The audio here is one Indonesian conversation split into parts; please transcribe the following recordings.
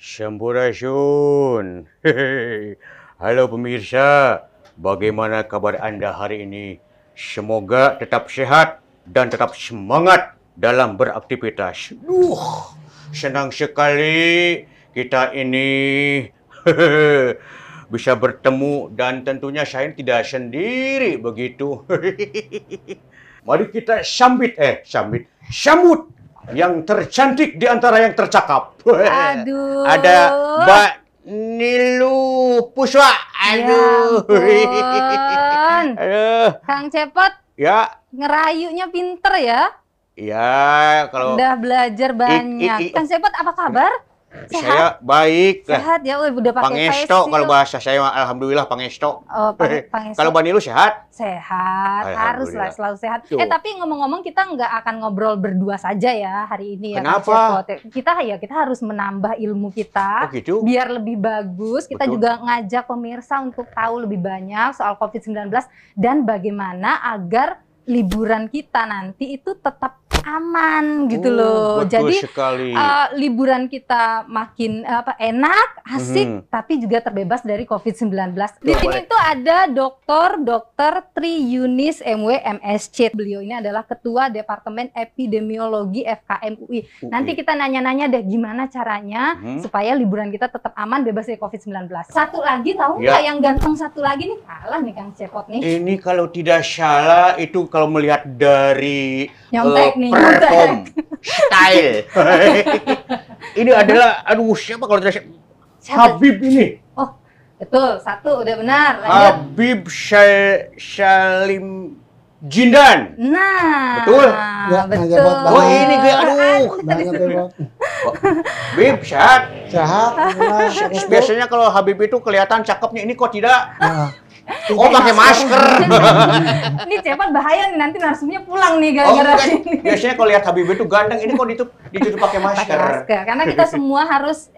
Sampurasun. Hehehe. Halo pemirsa, bagaimana kabar Anda hari ini? Semoga tetap sehat dan tetap semangat dalam beraktivitas. Senang sekali kita ini bisa bertemu dan tentunya saya tidak sendiri begitu. Mari kita sambut yang tercantik di antara yang tercakap. Aduh. Ada Mbak Nilu Puswa. Aduh. Ya ampun. Aduh. Kang Cepot Ya, ngerayunya pinter ya. ya kalau Udah belajar banyak. Kang Cepot apa kabar? saya baik lah. Sehat ya, udah pakai face Pangesto kalau shield. bahasa saya alhamdulillah pangesto. Oh, Pangesto. Kalau Mbak Nilu sehat? Sehat, haruslah Alhamdulillah. selalu sehat. Tuh. Tapi ngomong-ngomong kita nggak akan ngobrol berdua saja ya hari ini ya. Kang Kenapa? Cepot. Kita harus menambah ilmu kita. Oh gitu? Biar lebih bagus, kita Betul. juga ngajak pemirsa untuk tahu lebih banyak soal COVID-19 dan bagaimana agar liburan kita nanti itu tetap aman gitu loh. Betul Jadi sekali. liburan kita makin enak, asik, tapi juga terbebas dari COVID-19. Di sini tuh ada Dr. Tri Yunis MW MSc. Beliau ini adalah Ketua Departemen Epidemiologi FKM UI. Nanti kita nanya-nanya deh gimana caranya supaya liburan kita tetap aman, bebas dari COVID-19. Satu lagi tahu nggak yang ganteng satu lagi nih? Kalah nih Kang Cepot nih. Ini kalau tidak salah itu kalau melihat dari Nyontek nih, perform style. Ini adalah siapa kalau tidak Siapa? Habib ini. Oh, betul. Satu udah benar. Lanjut. Habib Salim Jindan. Nah, Betul? Ya, betul. Cepot banget. Oh, ini gue aduh. Banget Cepot. Habib sehat. Sehat. alhamdulillah. Biasanya kalau Habib itu kelihatan cakepnya, ini kok tidak? Nah, Oh, pakai masker. Ini Cepot bahaya nih, nanti narsumnya pulang nih Oh, gara-gara enggak. ini. Biasanya kalau lihat Habib itu ganteng, ini kok ditutup pakai masker. Pakai masker, karena kita semua harus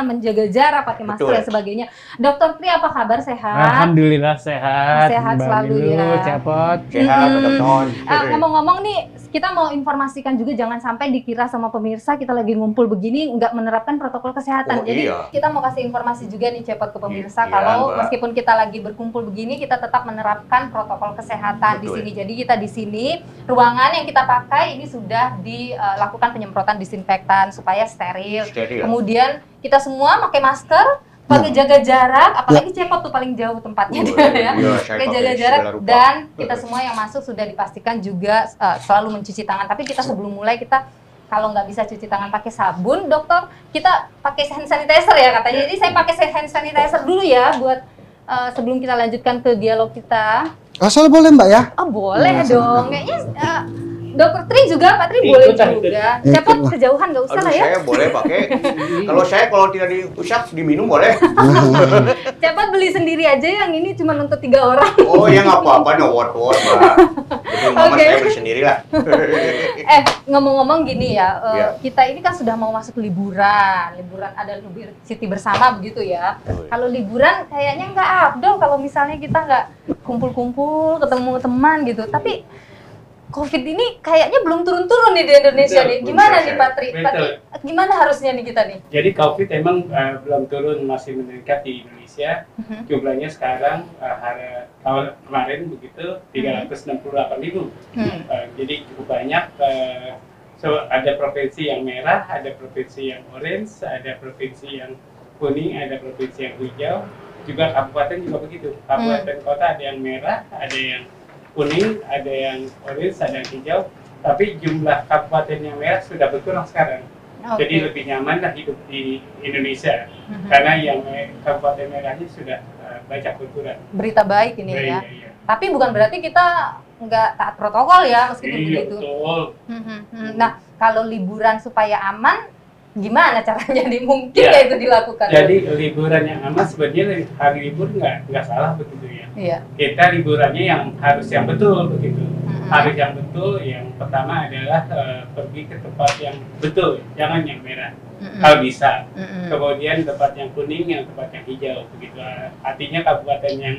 menjaga jarak, pakai masker Betul. dan sebagainya. Dokter Tri apa kabar, sehat? Alhamdulillah sehat. Sehat Mbak selalu Nilu, ya. Cepot. Sehat, teman-teman. Ngomong-ngomong nih, kita mau informasikan juga jangan sampai dikira sama pemirsa kita lagi ngumpul begini nggak menerapkan protokol kesehatan. Oh, Jadi iya. kita mau kasih informasi juga nih Cepot ke pemirsa Iya, kalau Mbak. meskipun kita lagi berkumpul begini kita tetap menerapkan protokol kesehatan di Betul. sini. Jadi kita di sini ruangan yang kita pakai ini sudah dilakukan penyemprotan disinfektan supaya steril. Steril. Kemudian kita semua pakai masker, pakai jaga jarak, apalagi Cepot tuh paling jauh tempatnya dia ya. Iya, saya Pakai jaga pakai jarak segala rupa. dan kita semua yang masuk sudah dipastikan juga selalu mencuci tangan. Tapi kita sebelum mulai kita kalau nggak bisa cuci tangan pakai sabun, dokter kita pakai hand sanitizer ya katanya. Jadi saya pakai hand sanitizer dulu ya buat sebelum kita lanjutkan ke dialog kita. asal boleh Mbak ya? Oh boleh dong, kayaknya Dokter Tri juga, Pak Tri boleh juga. Ikut Cepot lah. kejauhan nggak usah Aduh, lah ya. saya boleh pakai. kalau tidak diusap, diminum boleh. Cepot beli sendiri aja yang ini cuma untuk 3 orang. Oh, ya nggak apa-apa, no what, Mbak. Jadi mama Oke. saya beli sendiri lah. Ngomong-ngomong gini ya, Ya. kita ini kan sudah mau masuk liburan ada city bersama begitu ya. Betul. Kalau liburan kayaknya nggak afdol kalau misalnya kita nggak kumpul-kumpul, ketemu teman gitu. Tapi COVID ini kayaknya belum turun-turun nih di Indonesia Betul, nih. Gimana betul, nih Pak Tri? Pak Tri, Betul. gimana harusnya nih kita nih? Jadi COVID emang belum turun, masih meningkat di Indonesia. Jumlahnya sekarang tahun kemarin begitu 368.000. Jadi cukup banyak. Ada provinsi yang merah, ada provinsi yang orange, ada provinsi yang kuning, ada provinsi yang hijau. Juga kabupaten juga begitu. Kabupaten kota ada yang merah, ada yang kuning, ada yang orange, ada yang hijau. Tapi jumlah kabupaten yang merah sudah berkurang sekarang. Jadi lebih nyaman lah hidup di Indonesia. Karena yang kabupaten merahnya sudah banyak berkurang. Berita baik ini ya. Iya. Tapi bukan berarti kita nggak taat protokol ya meskipun Iya, begitu. betul. Nah, kalau liburan supaya aman, gimana caranya nih? Mungkin Ya. nggak itu dilakukan? Jadi liburan yang aman sebenarnya hari libur nggak salah begitu ya. Iya. Kita liburannya yang harus yang betul begitu. Harus yang betul. Yang pertama adalah pergi ke tempat yang betul, jangan yang merah. Kalau bisa. Kemudian tempat yang kuning, yang tempat yang hijau begitu. Artinya kabupaten yang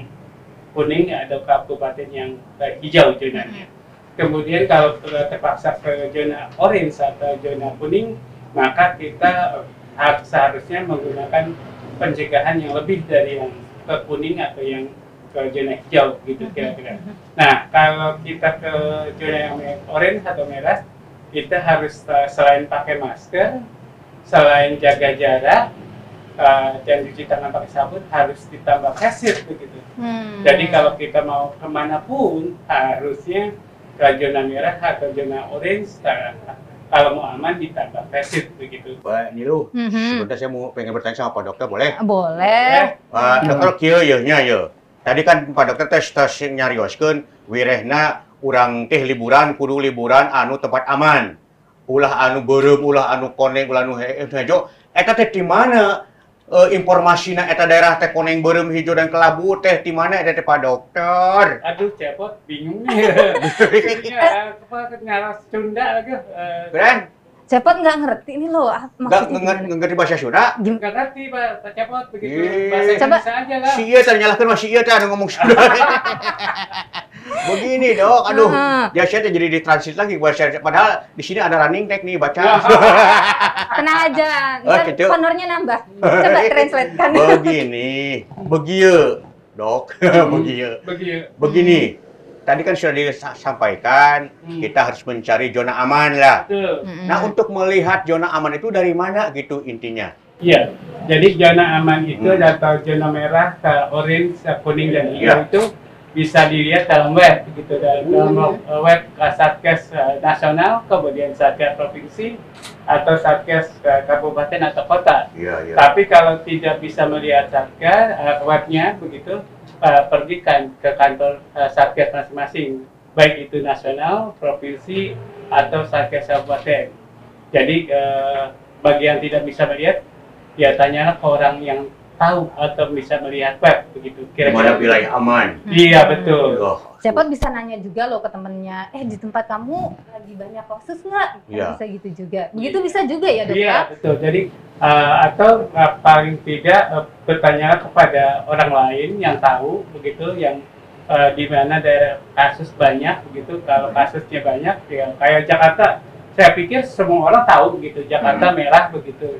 kuning ada kabupaten yang hijau zonanya. Kemudian kalau terpaksa ke zona orange atau zona kuning, maka kita seharusnya menggunakan pencegahan yang lebih dari yang ke kuning atau yang ke zona hijau gitu kira-kira. Nah, kalau kita ke zona yang orange atau merah, kita harus selain pakai masker, selain jaga jarak, dan cuci tangan pakai sabun, harus ditambah face shield begitu. Jadi kalau kita mau kemanapun, harusnya ke zona merah atau zona orange, kalau mau aman ditambah face shield begitu. Pak Nilu, sebentar saya pengen bertanya sama Pak Dokter, boleh? Boleh. Pak Dokter kieu ye nya ye. Tadi kan Pak Dokter tes nyarioskeun wirehna urang teh liburan kudu liburan anu tempat aman. Ulah anu beureum, ulah anu koneng, ulah anu hejo. Eta teh di mana informasinya eta daerah teh koneng beureum hijau dan kelabu teh di mana eta teh Pak Dokter? Aduh, cepot bingung nih. Apa ngaras Sunda lagi? Keren? Cepot nggak ngerti nih lo, maksudnya gimana? Ngerti bahasa Sunda? Nggak ngerti Pak Cepot begitu. Ih, Bahasa coba. Indonesia aja lah. Si iya ternyalakan masih iya teh anu ngomong Sunda. Begini dok, aduh, biasanya jadi ditranslate lagi bahasa. Padahal di sini ada running tag nih baca. Tenang aja, Oh, ntar gitu. honornya nambah. Coba translate kan. Begini, begieu, dok, begieu. Begini, tadi kan sudah disampaikan, kita harus mencari zona aman lah. Betul. Nah, untuk melihat zona aman itu dari mana gitu intinya? Iya. Jadi zona aman itu atau zona merah, ke orange, ke kuning dan hijau itu bisa dilihat dalam web gitu, dalam web Satgas nasional, kemudian Satgas provinsi atau Satgas kabupaten atau kota. Iya. Tapi kalau tidak bisa melihat Satgas webnya begitu, pergi ke kantor Satgas masing-masing, baik itu nasional, provinsi atau Satgas kabupaten. Jadi bagi yang tidak bisa melihat, ya tanyalah ke orang yang tahu atau bisa melihat web begitu. Mana wilayah aman? Iya betul. Cepot bisa nanya juga loh ke temennya, di tempat kamu lagi banyak kasus nggak? Iya. Bisa gitu juga. Begitu bisa juga ya dok? Iya betul. Jadi atau paling tidak bertanya kepada orang lain yang tahu begitu, yang di mana daerah kasus banyak begitu. Kalau kasusnya banyak, ya kayak Jakarta, saya pikir semua orang tahu begitu, Jakarta merah begitu.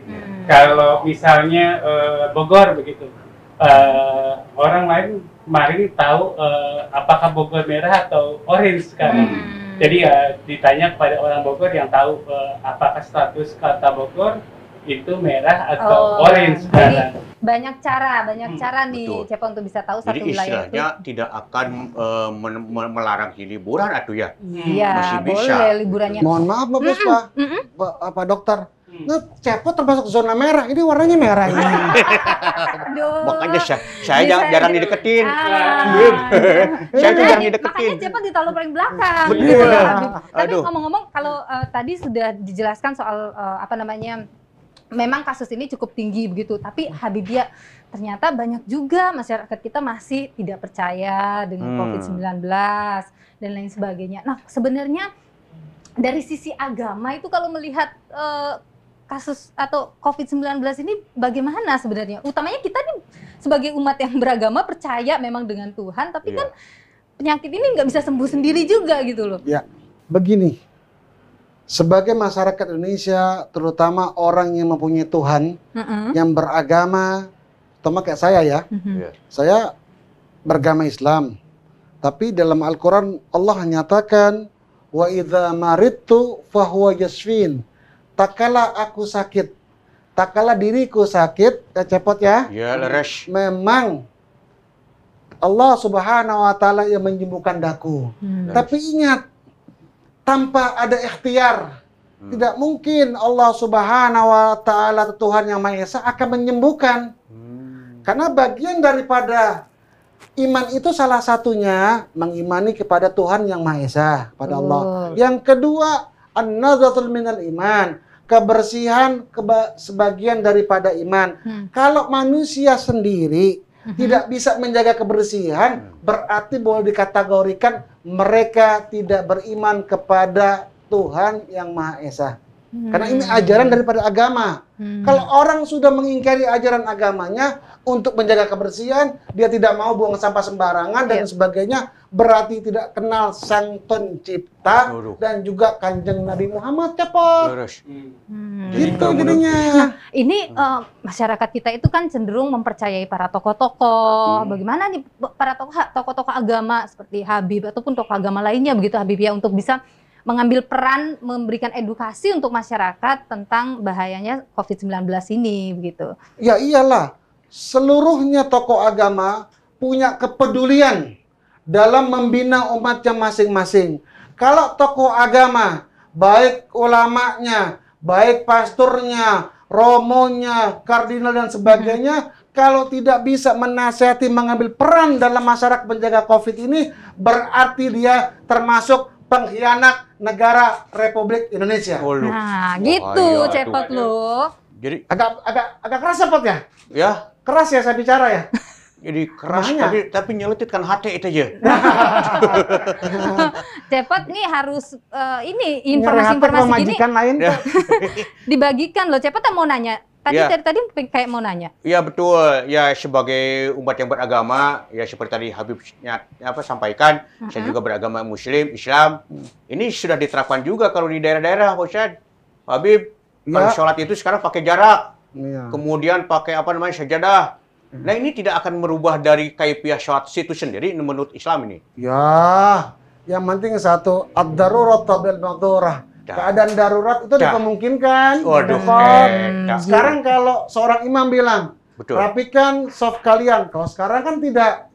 Kalau misalnya Bogor begitu, orang lain kemarin tahu apakah Bogor merah atau orange sekarang. Jadi ditanya kepada orang Bogor yang tahu apakah status kota Bogor itu merah atau orange sekarang. Jadi banyak cara nih Betul. Cepot untuk bisa tahu satu Jadi wilayah itu. istilahnya tidak akan melarang liburan atuh ya? Iya, Masih bisa. boleh liburannya. Mohon maaf Pak Puspa, Pak Dokter. Nah, Cepot termasuk zona merah. Ini warnanya merah ini. Aduh. Makanya saya Bisa jarang di- dideketin. Ah. Saya tuh jarang Makanya dideketin. Cepot ditaruh paling belakang. Betul. Gitu. Tapi Aduh. ngomong-ngomong, kalau tadi sudah dijelaskan soal memang kasus ini cukup tinggi begitu. Tapi Habibia, ternyata banyak juga masyarakat kita masih tidak percaya dengan COVID-19 dan lain sebagainya. Nah, sebenarnya dari sisi agama itu kalau melihat kasus atau COVID-19 ini bagaimana sebenarnya? Utamanya kita nih sebagai umat yang beragama percaya memang dengan Tuhan, tapi kan penyakit ini nggak bisa sembuh sendiri juga gitu loh. Ya, begini. Sebagai masyarakat Indonesia, terutama orang yang mempunyai Tuhan, yang beragama, terutama kayak saya ya, saya beragama Islam. Tapi dalam Al-Quran Allah menyatakan, wa idza maridtu fahuwa yashfin. Tak kala aku sakit, tak kala diriku sakit, ya Cepot ya. Ya, leres. Memang Allah Subhanahu wa taala yang menyembuhkan daku. Tapi ingat, tanpa ada ikhtiar, tidak mungkin Allah Subhanahu wa taala Tuhan yang Maha Esa akan menyembuhkan. Karena bagian daripada iman itu salah satunya mengimani kepada Tuhan yang Maha Esa, pada Allah. Yang kedua, an-nadzatul minal iman, kebersihan sebagian daripada iman. Kalau manusia sendiri tidak bisa menjaga kebersihan, berarti boleh dikategorikan mereka tidak beriman kepada Tuhan yang Maha Esa. Karena ini ajaran daripada agama. Kalau orang sudah mengingkari ajaran agamanya untuk menjaga kebersihan, dia tidak mau buang sampah sembarangan dan sebagainya, berarti tidak kenal Sang Pencipta dan juga Kanjeng Nabi Muhammad, cepot. Gitu jadinya. Nah, ini masyarakat kita itu kan cenderung mempercayai para tokoh-tokoh. Bagaimana nih para tokoh-tokoh agama seperti Habib ataupun tokoh agama lainnya begitu Habib ya, untuk bisa mengambil peran memberikan edukasi untuk masyarakat tentang bahayanya COVID-19 ini begitu. Ya iyalah, seluruhnya tokoh agama punya kepedulian dalam membina umatnya masing-masing. Kalau tokoh agama, baik ulamanya, baik pastornya, romonya, kardinal dan sebagainya, kalau tidak bisa menasihati mengambil peran dalam masyarakat menjaga COVID ini, berarti dia termasuk pengkhianat negara Republik Indonesia. Nah, gitu cepot lo. Jadi agak keras ya, Pot ya? ya, Keras ya saya bicara ya? jadi keras Makanya. tapi nyeletit kan hati itu aja. Cepot nih harus ini Nyari informasi-informasi gini majikan lain. Ya. dibagikan loh. Cepot mau nanya. Tadi Ya. dari tadi kayak mau nanya. Ya betul, ya sebagai umat yang beragama, ya seperti tadi Habib sampaikan, saya juga beragama Muslim, Islam. Ini sudah diterapkan juga kalau di daerah-daerah, Pak Ustadz. Habib, kalau sholat itu sekarang pakai jarak, kemudian pakai sajadah. Nah ini tidak akan merubah dari kaifiah sholat itu sendiri menurut Islam ini. Ya, yang penting satu, ad-darurat tabil madurah. Keadaan darurat itu dimungkinkan. Waduh, sekarang kalau seorang imam bilang, rapikan soft kalian. Kalau sekarang kan tidak.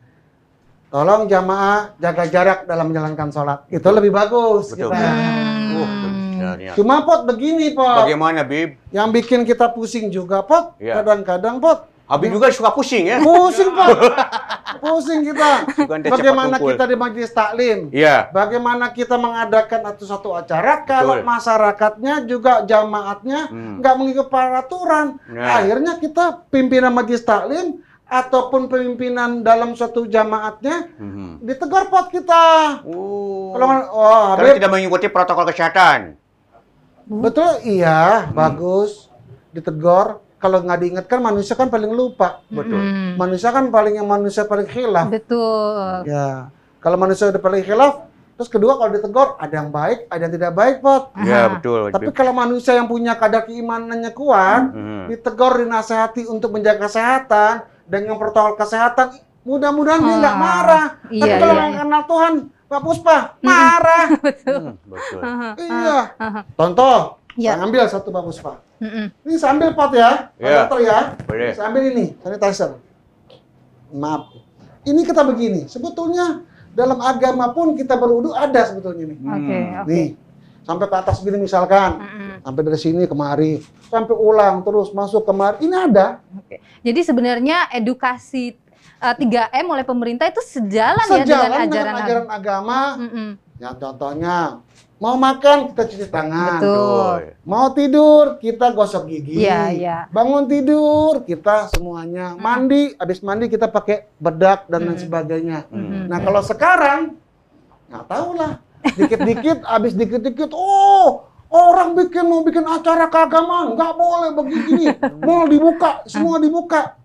Tolong jamaah jaga jarak dalam menjalankan sholat. Itu lebih bagus. Betul. Cuma Pot begini, Pot. Bagaimana, Bib? Yang bikin kita pusing juga, Pot. Kadang-kadang, Pot. Habib juga suka pusing ya? Pusing, Pak. Pusing kita. Anda Bagaimana cepat kumpul. kita di majelis taklim? Iya. Bagaimana kita mengadakan satu acara kalau masyarakatnya juga jamaatnya nggak mengikuti peraturan. Akhirnya kita pimpinan majelis taklim ataupun pimpinan dalam suatu jamaatnya ditegur, Pot, kita. Karena tidak mengikuti protokol kesehatan. Betul, iya, bagus. Ditegur. Kalau nggak diingatkan, manusia kan paling lupa. Betul. Manusia kan manusia paling khilaf. Betul. Ya, kalau manusia udah paling khilaf, terus kedua kalau ditegur, ada yang baik, ada yang tidak baik, Pot. Ya, betul. Tapi kalau manusia yang punya kadar keimanannya kuat, ditegur, dinasehati untuk menjaga kesehatan, dengan protokol kesehatan, mudah-mudahan dia nggak marah. Tapi kalau nggak kenal Tuhan, Pak Puspa, marah. Betul. Betul. Iya. Contoh, saya ambil satu Pak Puspa. Ini saya ambil Pot ya, Pak Dokter ya. Boleh. Saya ambil ini, sanitizer. Maaf. Ini kita begini, sebetulnya dalam agama pun kita berwudu ada sebetulnya nih. Nih, sampai ke atas gini misalkan, sampai dari sini kemari, sampai ulang terus masuk kemari, ini ada. Jadi sebenarnya edukasi 3M oleh pemerintah itu sejalan ya dengan ajaran agama. Ya contohnya, mau makan kita cuci tangan. Betul. Mau tidur kita gosok gigi. Iya. Bangun tidur kita semuanya. Mandi, habis mandi kita pakai bedak dan lain sebagainya. Nah kalau sekarang nggak tahu lah. Dikit-dikit, habis dikit-dikit, orang mau bikin acara keagamaan, nggak boleh begini. Mau dibuka, semua dibuka.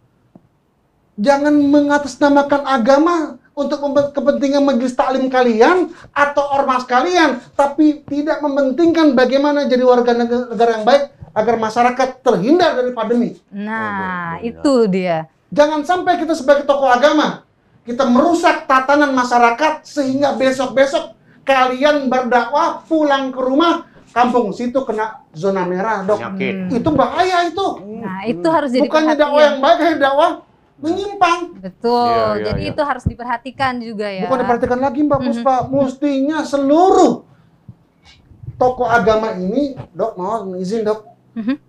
Jangan mengatasnamakan agama untuk kepentingan majelis taklim kalian atau ormas kalian, tapi tidak mementingkan bagaimana jadi warga negara yang baik agar masyarakat terhindar dari pandemi. Nah, itu dia. Jangan sampai kita sebagai tokoh agama, kita merusak tatanan masyarakat sehingga besok-besok kalian berdakwah pulang ke rumah, kampung situ kena zona merah, Dok. Itu bahaya itu. Nah, itu harus jadi bukannya dakwah yang baik, kayak dakwah menyimpang. Betul. Jadi itu harus diperhatikan juga ya. Bukan diperhatikan lagi, Mbak Puspa. Mestinya seluruh tokoh agama ini, Dok, mau izin, Dok,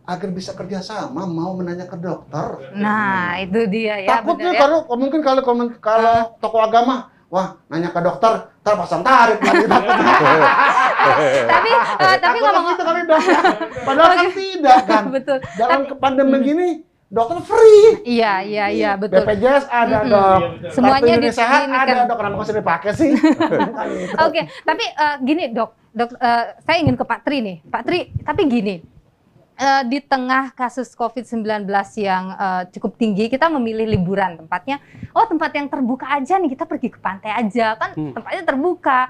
agar bisa kerjasama, mau menanya ke dokter. Nah, itu dia ya. Takutnya kalau tokoh agama, wah, nanya ke dokter, ntar pasang tarif lagi. Tapi ngomong gitu kali, Dok. Padahal kan tidak kan. Betul. Dalam pandemi begini, dokter free. Iya, betul. BPJS ada, Dok. Semuanya Kartu Indonesia Sehat kan. ada, Dok. Kenapa masih dipakai sih? Oke, tapi gini, Dok, saya ingin ke Pak Tri nih. Pak Tri, tapi gini, di tengah kasus COVID-19 yang cukup tinggi, kita memilih liburan tempatnya. Oh, tempat yang terbuka aja nih, kita pergi ke pantai aja kan, tempatnya terbuka,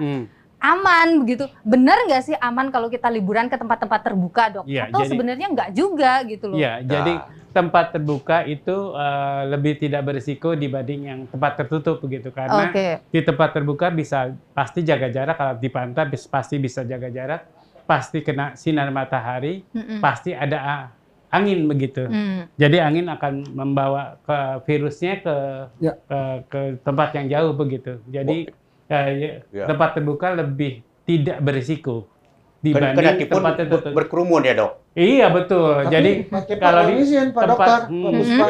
aman begitu. Benar nggak sih aman kalau kita liburan ke tempat-tempat terbuka, Dok? Ya, Atau sebenarnya nggak juga gitu loh? Iya, jadi tempat terbuka itu lebih tidak berisiko dibanding yang tempat tertutup begitu, karena di tempat terbuka pasti jaga jarak. Kalau di pantai pasti bisa jaga jarak, pasti kena sinar matahari, pasti ada angin begitu. Jadi angin akan membawa virusnya ke tempat yang jauh begitu. Jadi tempat terbuka lebih tidak berisiko dibanding tempat tertutup. Berkerumun ya, Dok? Iya, betul. Tapi, jadi kalau di Pak Dokter, Pak Puspa,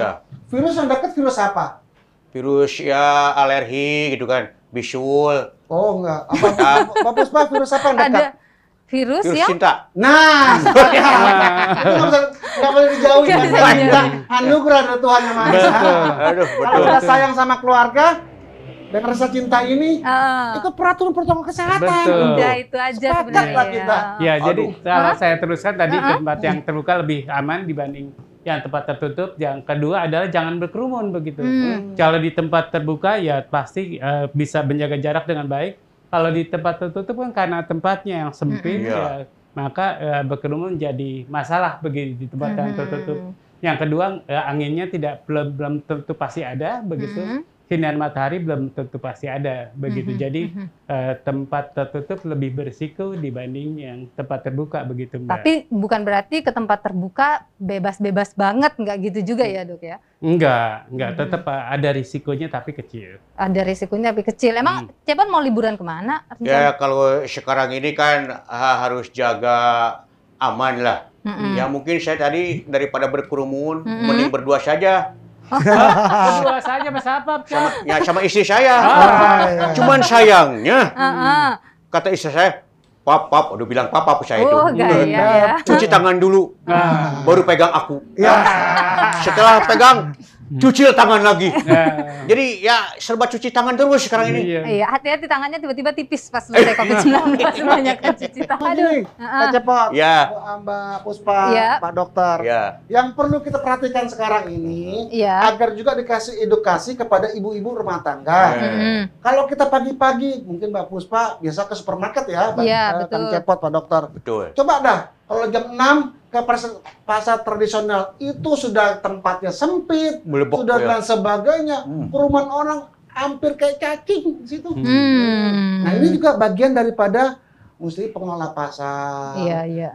virus yang dekat virus apa? Virus ya alergi gitu kan, bisul. Oh enggak, Pak Puspa virus apa yang dekat? Ada virus yang cinta. Nah, itu nggak boleh dijauhi. Anugerah dari Tuhan Yang Maha Esa. Aduh, Kalau betul. kita sayang sama keluarga dan rasa cinta ini, itu peraturan protokol kesehatan. Betul. udah itu aja Sepakat sebenarnya. lah kita. Ya, jadi kalau saya teruskan tadi tempat yang terbuka lebih aman dibanding yang tempat tertutup. Yang kedua adalah jangan berkerumun begitu. Kalau di tempat terbuka ya pasti bisa menjaga jarak dengan baik. Kalau di tempat tertutup kan karena tempatnya yang sempit, ya, maka berkerumun jadi masalah begitu di tempat yang tertutup. Yang kedua anginnya belum tentu pasti ada begitu. Sinar matahari belum tentu pasti ada begitu. Jadi tempat tertutup lebih berisiko dibanding yang tempat terbuka begitu, Mbak. Tapi bukan berarti ke tempat terbuka bebas-bebas banget, nggak gitu juga ya, Dok ya? Enggak, tetap ada risikonya tapi kecil. Ada risikonya tapi kecil. Emang Cepon mau liburan kemana? Ya kalau sekarang ini kan harus jaga aman lah. Ya mungkin saya tadi daripada berkerumun, mending berdua saja. Berdua saja Mas apa? Sama istri saya. Cuman sayangnya, kata istri saya, pap, udah bilang papa saya itu. Oh, gaya ya. Cuci tangan dulu, baru pegang aku. Setelah pegang, cuci tangan lagi. Jadi ya serba cuci tangan terus sekarang ini. Iya, hati-hati tangannya tiba-tiba tipis pas selesai COVID-19 banyak cuci tangan. Aduh, Pak Cepot, Ya. Mbak Puspa, Pak Dokter. Ya. Yang perlu kita perhatikan sekarang ini, agar juga dikasih edukasi kepada ibu-ibu rumah tangga. Kalau kita pagi-pagi, mungkin Mbak Puspa biasa ke supermarket ya, Kang Cepot, Pak Dokter. Betul. Coba dah, kalau jam 6 ke pasar tradisional itu sudah tempatnya sempit, Melebok, sudah dan sebagainya, kerumunan orang hampir kayak cacing di situ. Nah ini juga bagian daripada mesti pengelola pasar.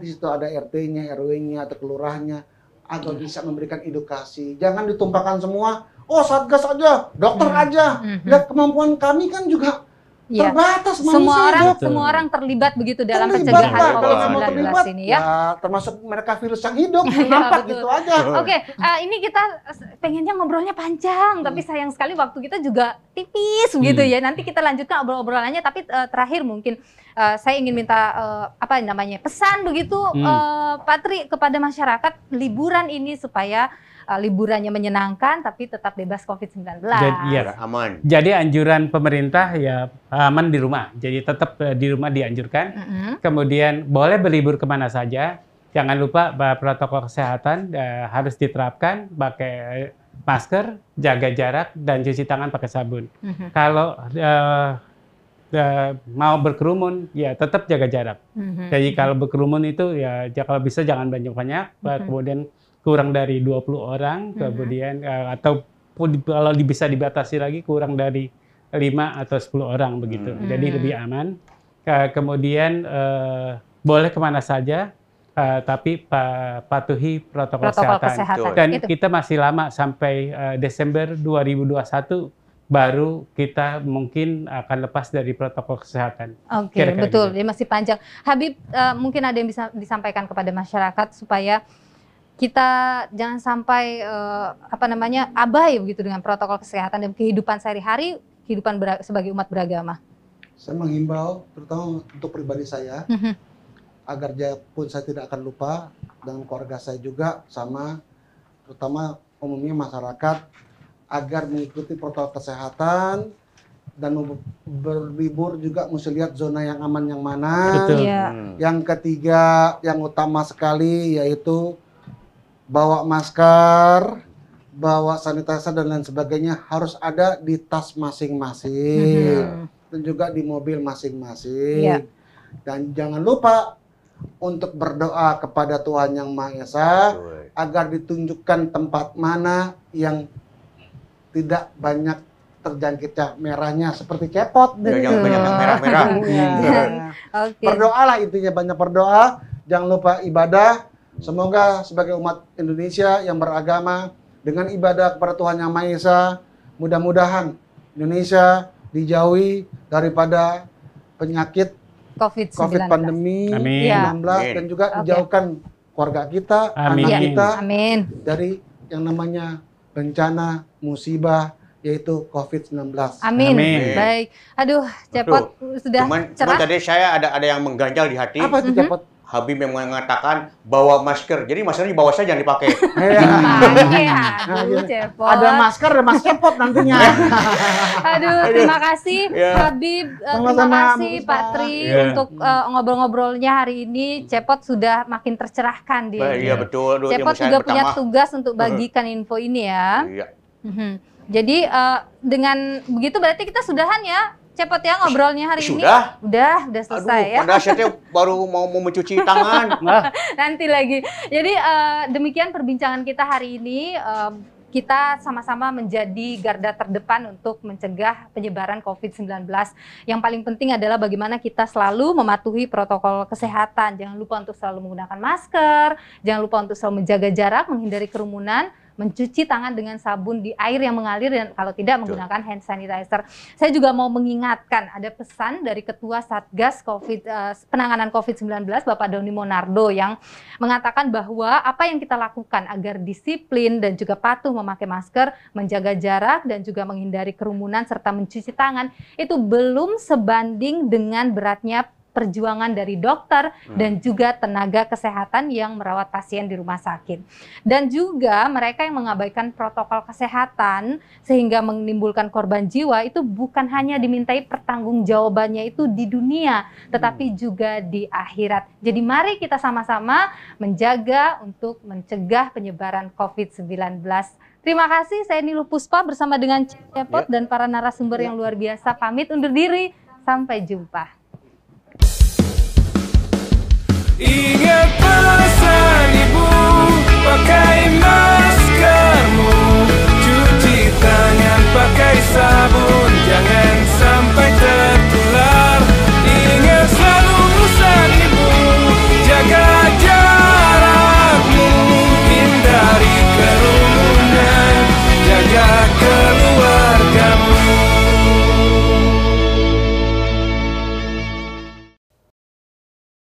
Di situ ada RT-nya, RW-nya, atau kelurahnya, agar bisa memberikan edukasi. Jangan ditumpahkan semua. Oh Satgas aja, dokter aja. Lihat kemampuan kami kan juga terbatas manusia. Semua orang terlibat begitu dalam pencegahan COVID-19 ini ya. Termasuk mereka virus yang hidup, nampak gitu aja. Oke, ini kita pengennya ngobrolnya panjang, tapi sayang sekali waktu kita juga tipis gitu ya. Nanti kita lanjutkan obrolannya, tapi terakhir mungkin saya ingin minta pesan begitu Pak Tri kepada masyarakat liburan ini supaya liburannya menyenangkan tapi tetap bebas COVID-19. Aman. Jadi anjuran pemerintah ya aman di rumah. Jadi tetap di rumah dianjurkan. Kemudian boleh berlibur kemana saja. Jangan lupa protokol kesehatan harus diterapkan, pakai masker, jaga jarak, dan cuci tangan pakai sabun. Kalau mau berkerumun ya tetap jaga jarak. Jadi kalau berkerumun itu ya kalau bisa jangan banyak-banyak. Kemudian kurang dari 20 orang, kemudian atau kalau bisa dibatasi lagi kurang dari 5 atau 10 orang begitu. Jadi lebih aman. Kemudian boleh kemana saja, tapi patuhi protokol kesehatan. Dan kita masih lama sampai Desember 2021 baru kita mungkin akan lepas dari protokol kesehatan. Oke, betul. Jadi masih panjang. Habib, mungkin ada yang bisa disampaikan kepada masyarakat supaya kita jangan sampai abai begitu dengan protokol kesehatan dan kehidupan sehari-hari, kehidupan sebagai umat beragama. Saya menghimbau terutama untuk pribadi saya agar pun saya tidak akan lupa dengan keluarga saya juga sama terutama umumnya masyarakat agar mengikuti protokol kesehatan dan berlibur juga mesti lihat zona yang aman yang mana. Betul. Yang ketiga yang utama sekali yaitu bawa masker, bawa sanitizer dan lain sebagainya harus ada di tas masing-masing dan juga di mobil masing-masing. Dan jangan lupa untuk berdoa kepada Tuhan Yang Maha Esa agar ditunjukkan tempat mana yang tidak banyak terjangkitnya merahnya seperti cepot. Yang banyak yang merah-merah. Berdoalah intinya, banyak berdoa. Jangan lupa ibadah. Semoga sebagai umat Indonesia yang beragama dengan ibadah kepada Tuhan Yang Maha Esa, mudah-mudahan Indonesia dijauhi daripada penyakit COVID pandemi 19 dan juga dijauhkan keluarga kita, anak kita dari yang namanya bencana, musibah, yaitu COVID-19. Amin. Baik. Aduh, Cepot sudah cerah. Cuman tadi saya ada yang mengganjal di hati. Apa itu Cepot? Habib yang mengatakan bawa masker. Jadi maskernya di bawah saja, jangan dipakai. Aduh, Cepot. Ada masker, ada mas Cepot nantinya. Aduh, terima kasih Habib, terima kasih Pak Tri untuk ngobrol-ngobrolnya hari ini. Cepot sudah makin tercerahkan dia. Iya betul. Aduh, Cepot juga punya tugas untuk bagikan info ini ya. Iya. Jadi dengan begitu berarti kita sudahan ya. Cepot ya ngobrolnya hari ini. Udah selesai. Aduh, padahal saya baru mau mencuci tangan. Nanti lagi. Jadi demikian perbincangan kita hari ini. Kita sama-sama menjadi garda terdepan untuk mencegah penyebaran COVID-19. Yang paling penting adalah bagaimana kita selalu mematuhi protokol kesehatan. Jangan lupa untuk selalu menggunakan masker, jangan lupa untuk selalu menjaga jarak, menghindari kerumunan, mencuci tangan dengan sabun di air yang mengalir, dan kalau tidak menggunakan hand sanitizer. Saya juga mau mengingatkan, ada pesan dari Ketua Satgas Penanganan COVID-19, Bapak Doni Monardo, yang mengatakan bahwa apa yang kita lakukan agar disiplin dan juga patuh memakai masker, menjaga jarak, dan juga menghindari kerumunan, serta mencuci tangan, itu belum sebanding dengan beratnya perjuangan dari dokter dan juga tenaga kesehatan yang merawat pasien di rumah sakit. Dan juga mereka yang mengabaikan protokol kesehatan sehingga menimbulkan korban jiwa itu bukan hanya dimintai pertanggungjawabannya itu di dunia, tetapi juga di akhirat. Jadi mari kita sama-sama menjaga untuk mencegah penyebaran COVID-19. Terima kasih, saya Niluh Puspa bersama dengan Cepot dan para narasumber yang luar biasa. Pamit undur diri, sampai jumpa. Ingat pesan ibu, pakai